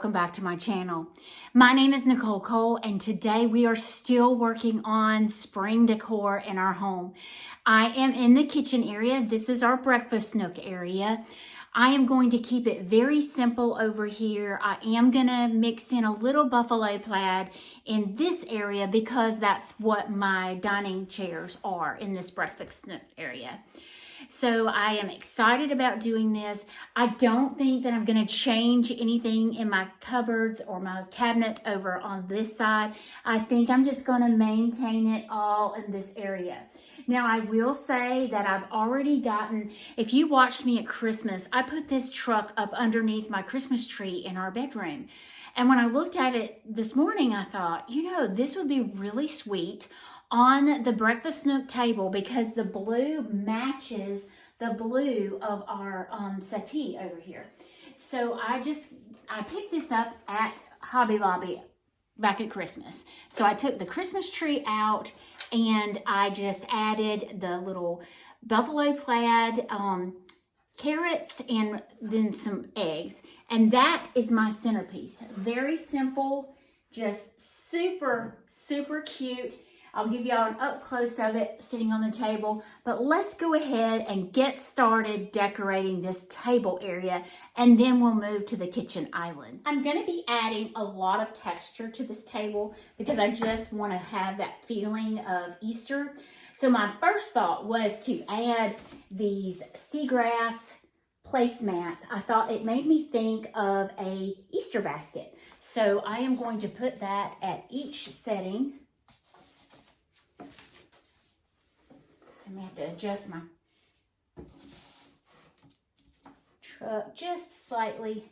welcome back to my channel. My name is Nicole Cole, and today we are still working on spring decor in our home. I am in the kitchen area. This is our breakfast nook area. I am going to keep it very simple over here. I am going to mix in a little buffalo plaid in this area because that's what my dining chairs are in this breakfast nook area. So I am excited about doing this. I don't think that I'm going to change anything in my cupboards or my cabinet over on this side. I think I'm just going to maintain it all in this area. Now, I will say that I've already gotten, if you watched me at Christmas, I put this truck up underneath my Christmas tree in our bedroom. And when I looked at it this morning, I thought, you know, this would be really sweet on the breakfast nook table because the blue matches the blue of our settee over here. So I picked this up at Hobby Lobby back at Christmas. So I took the Christmas tree out and I just added the little buffalo plaid carrots and then some eggs. And that is my centerpiece. Very simple, just super, super cute. I'll give y'all an up close of it sitting on the table, but let's go ahead and get started decorating this table area, and then we'll move to the kitchen island. I'm gonna be adding a lot of texture to this table because I just wanna have that feeling of Easter. So my first thought was to add these seagrass placemats. I thought it made me think of a Easter basket. So I am going to put that at each setting. I have to adjust my truck just slightly.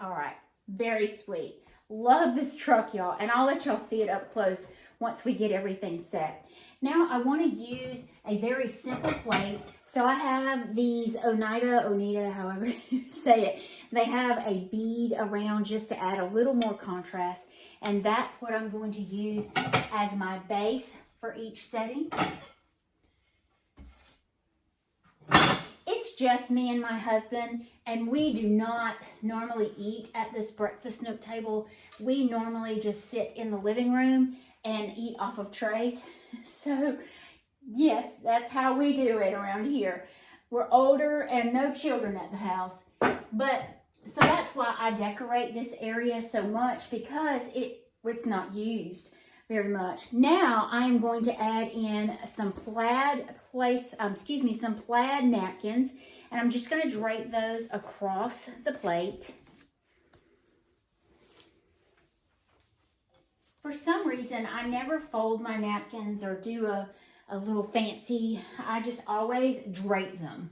All right, very sweet. Love this truck, y'all, and I'll let y'all see it up close once we get everything set. Now I want to use a very simple plate. So I have these Oneida, however you say it. They have a bead around just to add a little more contrast. And that's what I'm going to use as my base for each setting. It's just me and my husband, and we do not normally eat at this breakfast nook table. We normally just sit in the living room and eat off of trays. So yes, that's how we do it around here. We're older and no children at the house. But so that's why I decorate this area so much, because it's not used very much. Now I am going to add in some plaid some plaid napkins, and I'm just going to drape those across the plate. For some reason, I never fold my napkins or do a little fancy. I just always drape them.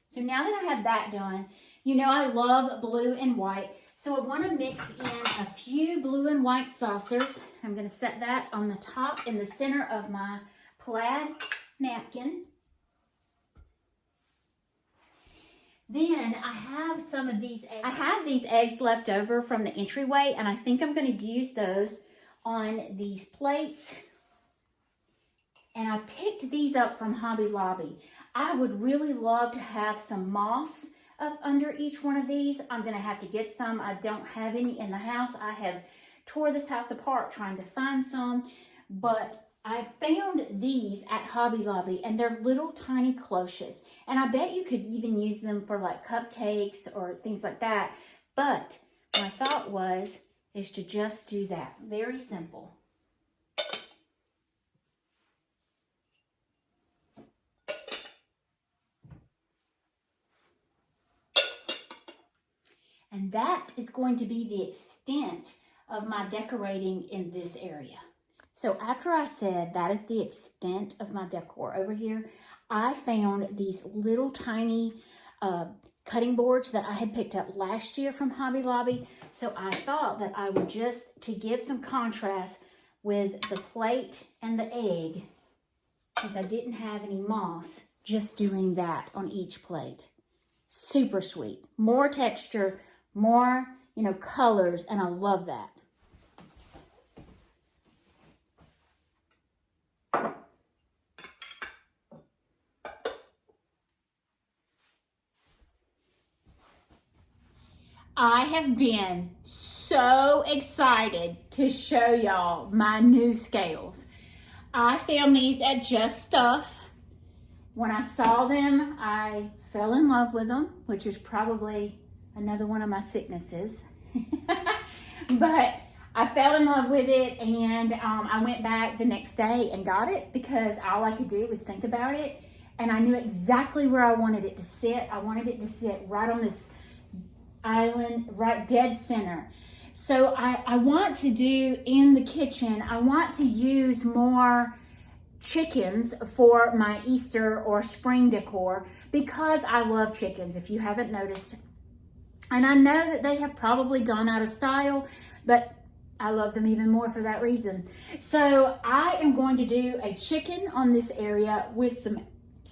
So now that I have that done, you know I love blue and white. So I want to mix in a few blue and white saucers. I'm going to set that on the top in the center of my plaid napkin. Then I have some of these eggs. I have these eggs left over from the entryway, and I think I'm going to use those on these plates. And I picked these up from Hobby Lobby. I would really love to have some moss up under each one of these. I'm going to have to get some. I don't have any in the house. I have tore this house apart trying to find some, but I found these at Hobby Lobby, and they're little tiny cloches. And I bet you could even use them for like cupcakes or things like that. But my thought is to just do that. Very simple. And that is going to be the extent of my decorating in this area. So after I said that is the extent of my decor over here, I found these little tiny cutting boards that I had picked up last year from Hobby Lobby. So I thought that I would just, to give some contrast with the plate and the egg, since I didn't have any moss, just doing that on each plate. Super sweet. More texture, more, you know, colors, and I love that. I have been so excited to show y'all my new scales. I found these at Just Stuff. When I saw them, I fell in love with them, which is probably another one of my sicknesses. But I fell in love with it, and I went back the next day and got it because all I could do was think about it, and I knew exactly where I wanted it to sit. I wanted it to sit right on this island, right dead center. So I want to do in the kitchen, I want to use more chickens for my Easter or spring decor because I love chickens, if you haven't noticed. And I know that they have probably gone out of style, but I love them even more for that reason. So I am going to do a chicken on this area with some,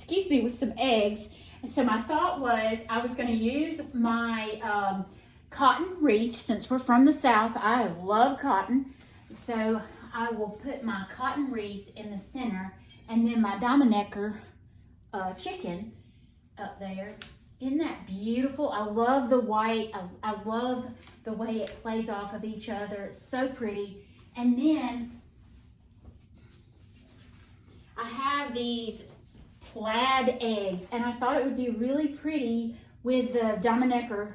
with some eggs. And so my thought was I was going to use my cotton wreath. Since we're from the South, I love cotton. So I will put my cotton wreath in the center, and then my Dominecker chicken up there. Isn't that beautiful? I love the white. I love the way it plays off of each other. It's so pretty. And then I have these plaid eggs, and I thought it would be really pretty with the Dominecker.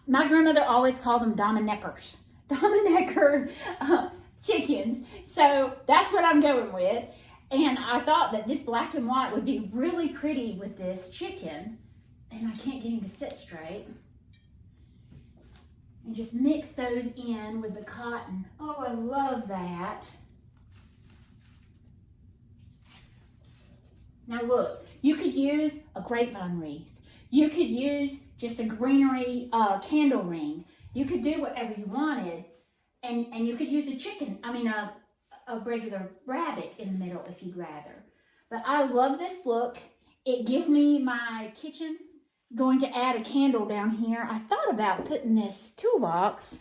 My grandmother always called them Domineckers. Dominecker chickens. So that's what I'm going with. And I thought that this black and white would be really pretty with this chicken. And I can't get him to sit straight. And just mix those in with the cotton. Oh, I love that. Now look, you could use a grapevine wreath. You could use just a greenery candle ring. You could do whatever you wanted. And you could use a chicken, a regular rabbit in the middle if you'd rather. But I love this look. It gives me my kitchen. Going to add a candle down here. I thought about putting this toolbox.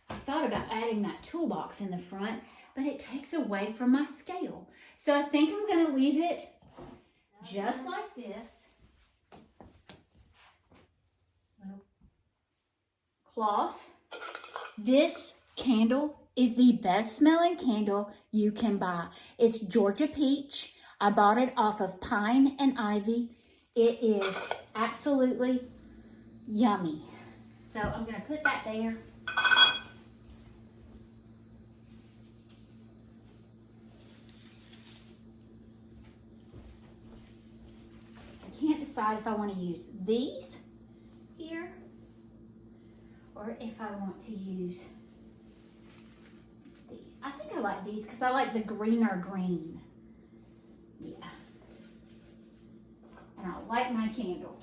I thought about adding that toolbox in the front, but it takes away from my scale. So I think I'm going to leave it just like this. Little cloth. This candle is the best smelling candle you can buy. It's Georgia Peach. I bought it off of Pine and Ivy. It is absolutely yummy. So I'm going to put that there. I can't decide if I want to use these here or if I want to use these. I think I like these because I like the greener green. Yeah. And I'll light my candle.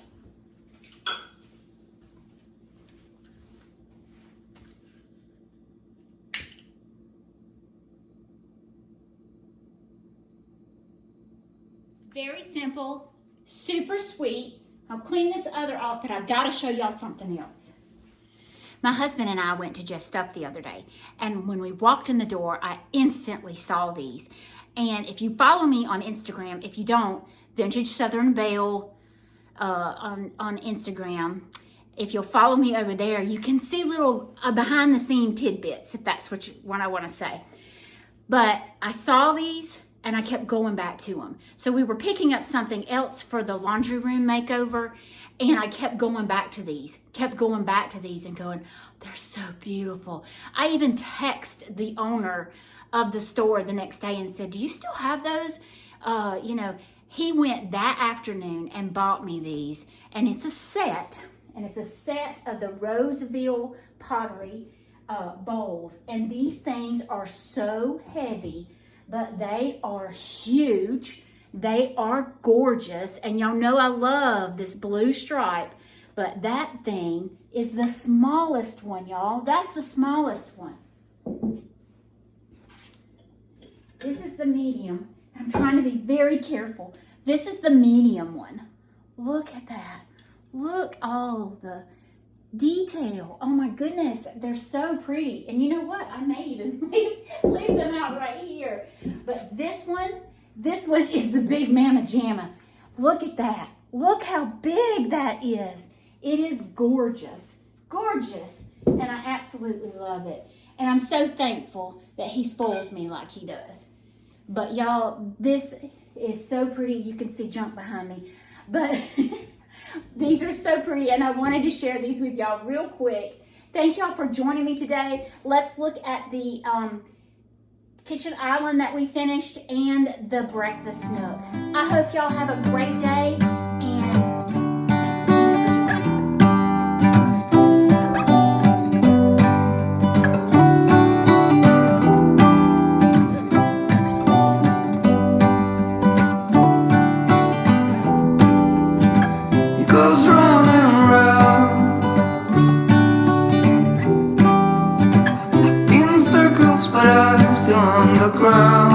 Very simple, super sweet. I'll clean this other off, but I've got to show y'all something else. My husband and I went to Just Stuff the other day, and when we walked in the door, I instantly saw these. And if you follow me on Instagram, if you don't, Vintage Southern Belle on Instagram, if you'll follow me over there, you can see little behind-the-scene tidbits, if that's what I want to say. But I saw these, and I kept going back to them. So we were picking up something else for the laundry room makeover, and I kept going back to these, and going, they're so beautiful. I even texted the owner of the store the next day and said, do you still have those? He went that afternoon and bought me these, and it's a set, of the Roseville pottery bowls, and these things are so heavy, but they are huge. They are gorgeous, and y'all know I love this blue stripe, but that thing is the smallest one, y'all. That's the smallest one. This is the medium. I'm trying to be very careful. This is the medium one. Look at that. Look all the detail. Oh my goodness, they're so pretty. And you know what? I may even leave them out right here. But this one is the big mamma jamma. Look at that. Look how big that is. It is gorgeous, gorgeous. And I absolutely love it. And I'm so thankful that he spoils me like he does. But y'all, this is so pretty. You can see junk behind me. But these are so pretty, and I wanted to share these with y'all real quick. Thank y'all for joining me today. Let's look at the kitchen island that we finished and the breakfast nook. I hope y'all have a great day. Goes round and round in circles, but I'm still on the ground.